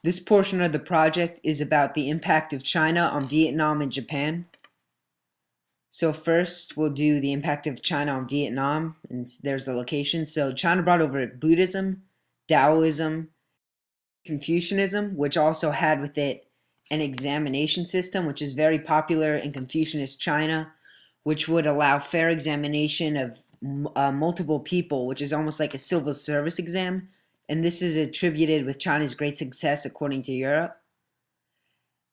This portion of the project is about the impact of China on Vietnam and Japan. So first, we'll do the impact of China on Vietnam, and there's the location. So China brought over Buddhism, Taoism, Confucianism, which also had with it an examination system, which is very popular in Confucianist China, which would allow fair examination of multiple people, which is almost like a civil service exam. And this is attributed with China's great success according to Europe.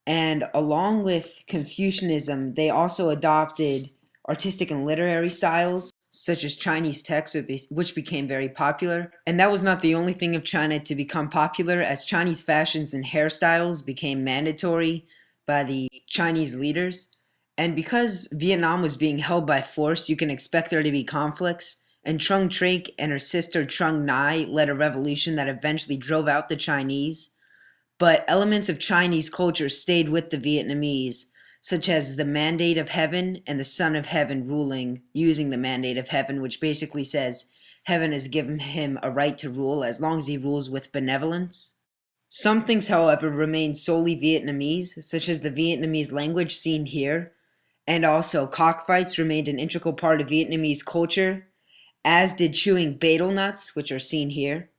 And along with Confucianism, they also adopted artistic and literary styles, such as Chinese texts, which became very popular. And that was not the only thing of China to become popular, as Chinese fashions and hairstyles became mandatory by the Chinese leaders. And because Vietnam was being held by force, you can expect there to be conflicts. And Trung Trach and her sister Trung Nai led a revolution that eventually drove out the Chinese. But elements of Chinese culture stayed with the Vietnamese, such as the Mandate of Heaven and the Son of Heaven ruling using the Mandate of Heaven, which basically says heaven has given him a right to rule as long as he rules with benevolence. Some things, however, remain solely Vietnamese, such as the Vietnamese language seen here, and also cockfights remained an integral part of Vietnamese culture, as did chewing betel nuts, which are seen here.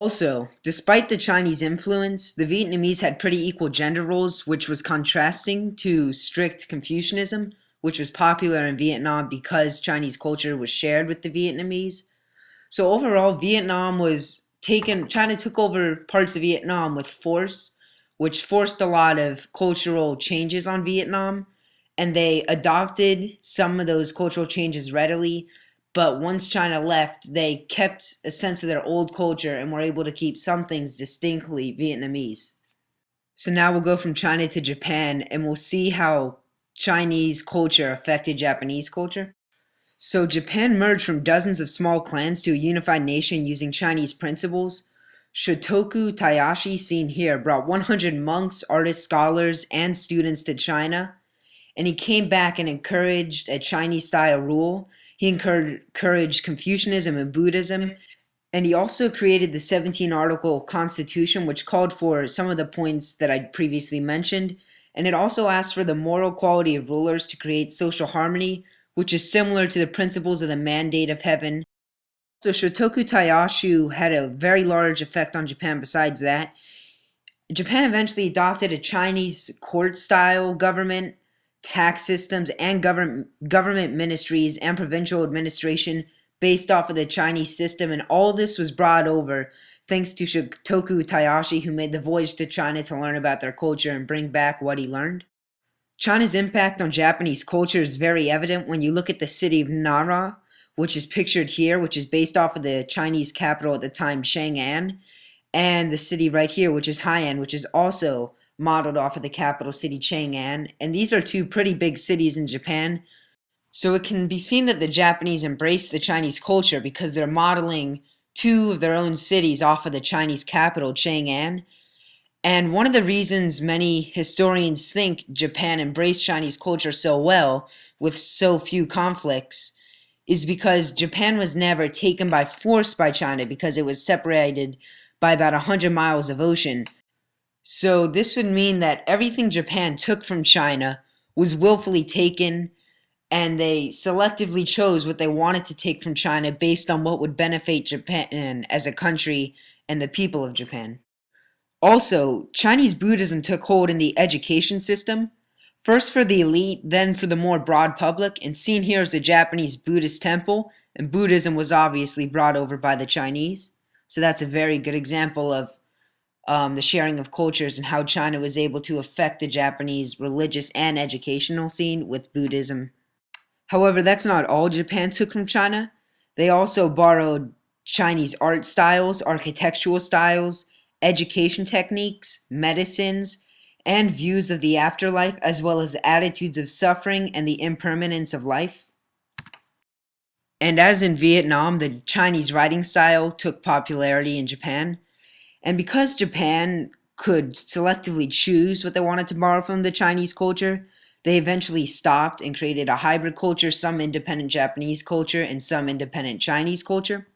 Also, despite the Chinese influence, the Vietnamese had pretty equal gender roles, which was contrasting to strict Confucianism, which was popular in Vietnam because Chinese culture was shared with the Vietnamese. So overall, China took over parts of Vietnam with force, which forced a lot of cultural changes on Vietnam, and they adopted some of those cultural changes readily. But once China left, they kept a sense of their old culture and were able to keep some things distinctly Vietnamese. So now we'll go from China to Japan and we'll see how Chinese culture affected Japanese culture. So Japan merged from dozens of small clans to a unified nation using Chinese principles. Shotoku Tayashi, seen here, brought 100 monks, artists, scholars, and students to China, and he came back and encouraged a Chinese-style rule. He encouraged Confucianism and Buddhism, and he also created the 17-article constitution, which called for some of the points that I previously mentioned, and it also asked for the moral quality of rulers to create social harmony, which is similar to the principles of the Mandate of Heaven. So Shotoku Tayashi had a very large effect on Japan besides that. Japan eventually adopted a Chinese court-style government, tax systems, and government ministries and provincial administration based off of the Chinese system, and all this was brought over thanks to Shotoku Tayashi, who made the voyage to China to learn about their culture and bring back what he learned. China's impact on Japanese culture is very evident when you look at the city of Nara, which is pictured here, which is based off of the Chinese capital at the time, Chang'an, and the city right here, which is Hainan, which is also modeled off of the capital city, Chang'an. And these are two pretty big cities in Japan. So it can be seen that the Japanese embrace the Chinese culture because they're modeling two of their own cities off of the Chinese capital, Chang'an. And one of the reasons many historians think Japan embraced Chinese culture so well, with so few conflicts, is because Japan was never taken by force by China because it was separated by about 100 miles of ocean. So this would mean that everything Japan took from China was willfully taken, and they selectively chose what they wanted to take from China based on what would benefit Japan as a country and the people of Japan. Also, Chinese Buddhism took hold in the education system, first for the elite, then for the more broad public, and seen here is the Japanese Buddhist temple, and Buddhism was obviously brought over by the Chinese. So that's a very good example of the sharing of cultures and how China was able to affect the Japanese religious and educational scene with Buddhism. However, that's not all Japan took from China. They also borrowed Chinese art styles, architectural styles, education techniques, medicines, and views of the afterlife, as well as attitudes of suffering and the impermanence of life. And as in Vietnam, the Chinese writing style took popularity in Japan. And because Japan could selectively choose what they wanted to borrow from the Chinese culture, they eventually stopped and created a hybrid culture, some independent Japanese culture and some independent Chinese culture.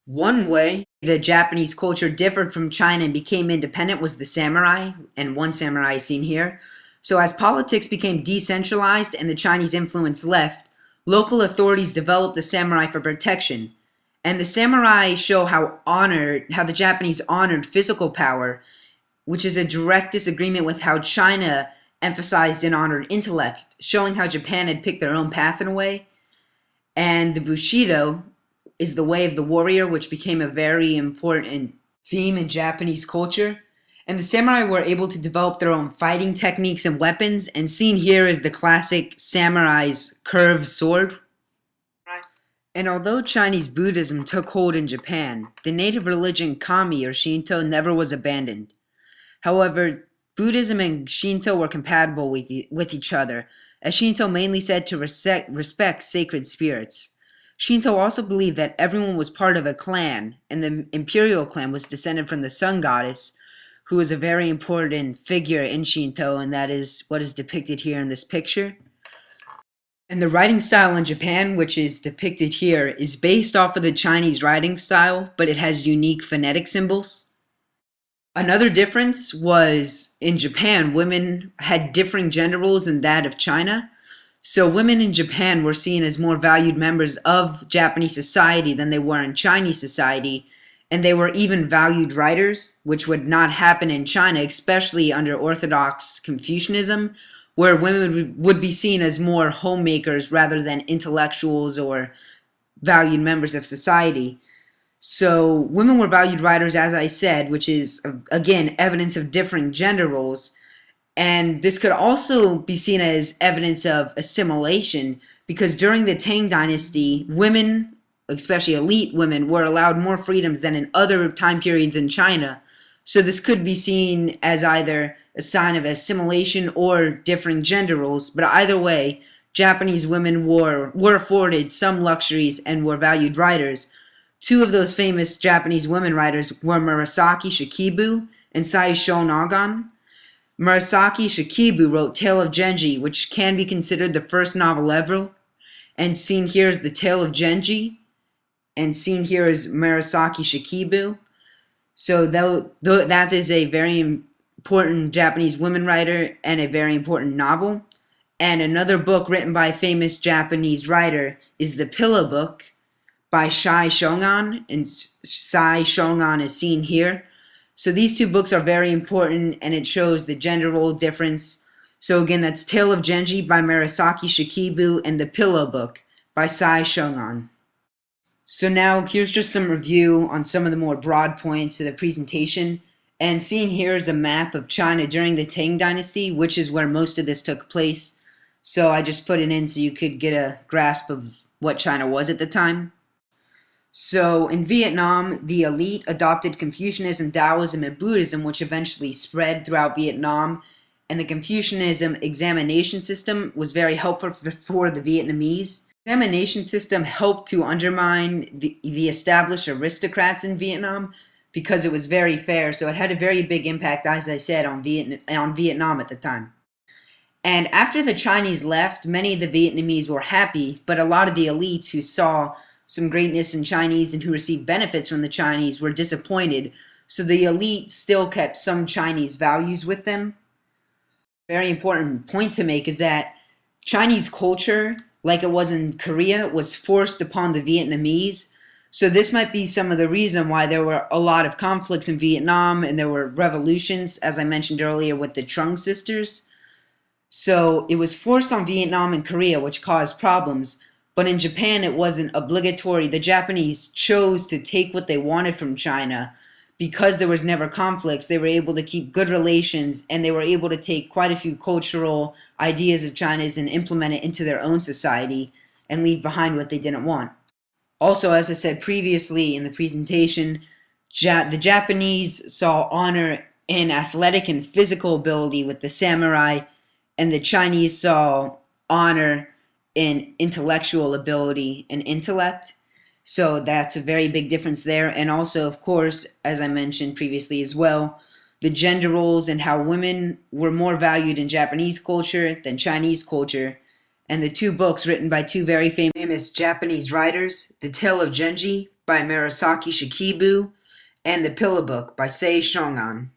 One way The Japanese culture differed from China and became independent was the samurai, and one samurai is seen here. So as politics became decentralized and the Chinese influence left, local authorities developed the samurai for protection. And the samurai show how the Japanese honored physical power, which is a direct disagreement with how China emphasized and honored intellect, showing how Japan had picked their own path in a way. And the Bushido is the way of the warrior, which became a very important theme in Japanese culture. And the samurai were able to develop their own fighting techniques and weapons, and seen here is the classic samurai's curved sword. And although Chinese Buddhism took hold in Japan, the native religion Kami or Shinto never was abandoned. However, Buddhism and Shinto were compatible with each other, as Shinto mainly said to respect sacred spirits. Shinto also believed that everyone was part of a clan, and the imperial clan was descended from the sun goddess, who is a very important figure in Shinto, and that is what is depicted here in this picture. And the writing style in Japan, which is depicted here, is based off of the Chinese writing style, but it has unique phonetic symbols. Another difference was in Japan, women had differing gender roles than that of China. So women in Japan were seen as more valued members of Japanese society than they were in Chinese society, and they were even valued writers, which would not happen in China, especially under Orthodox Confucianism, where women would be seen as more homemakers rather than intellectuals or valued members of society. So women were valued writers, as I said, which is, again, evidence of differing gender roles. And this could also be seen as evidence of assimilation, because during the Tang Dynasty, women, especially elite women, were allowed more freedoms than in other time periods in China. So this could be seen as either a sign of assimilation or differing gender roles, but either way, Japanese women were afforded some luxuries and were valued writers. Two of those famous Japanese women writers were Murasaki Shikibu and Sai Shonagon. Murasaki Shikibu wrote Tale of Genji, which can be considered the first novel ever, and seen here is the Tale of Genji, and seen here is Murasaki Shikibu. So that is a very important Japanese women writer and a very important novel. And another book written by a famous Japanese writer is The Pillow Book by Sai Shogun, and Sai Shogun is seen here. So these two books are very important, and it shows the gender role difference. So again, that's Tale of Genji by Murasaki Shikibu and The Pillow Book by Sai Shogun. So now here's just some review on some of the more broad points of the presentation. And seen here is a map of China during the Tang Dynasty, which is where most of this took place. So I just put it in so you could get a grasp of what China was at the time. So in Vietnam, the elite adopted Confucianism, Taoism, and Buddhism, which eventually spread throughout Vietnam. And the Confucianism examination system was very helpful for the Vietnamese. The examination system helped to undermine the established aristocrats in Vietnam because it was very fair. So it had a very big impact, as I said, on Vietnam at the time. And after the Chinese left, many of the Vietnamese were happy, but a lot of the elites who saw some greatness in Chinese and who received benefits from the Chinese were disappointed. So the elite still kept some Chinese values with them. Very important point to make is that Chinese culture, like it was in Korea, was forced upon the Vietnamese. So this might be some of the reason why there were a lot of conflicts in Vietnam and there were revolutions, as I mentioned earlier, with the Trung sisters. So it was forced on Vietnam and Korea, which caused problems. But in Japan, it wasn't obligatory. The Japanese chose to take what they wanted from China. Because there was never conflicts, they were able to keep good relations, and they were able to take quite a few cultural ideas of China's and implement it into their own society and leave behind what they didn't want. Also, as I said previously in the presentation, the Japanese saw honor in athletic and physical ability with the samurai, and the Chinese saw honor in intellectual ability and intellect. So that's a very big difference there. And also, of course, as I mentioned previously as well, the gender roles and how women were more valued in Japanese culture than Chinese culture. And the two books written by two very famous Japanese writers, The Tale of Genji by Murasaki Shikibu and The Pillow Book by Sei Shongan.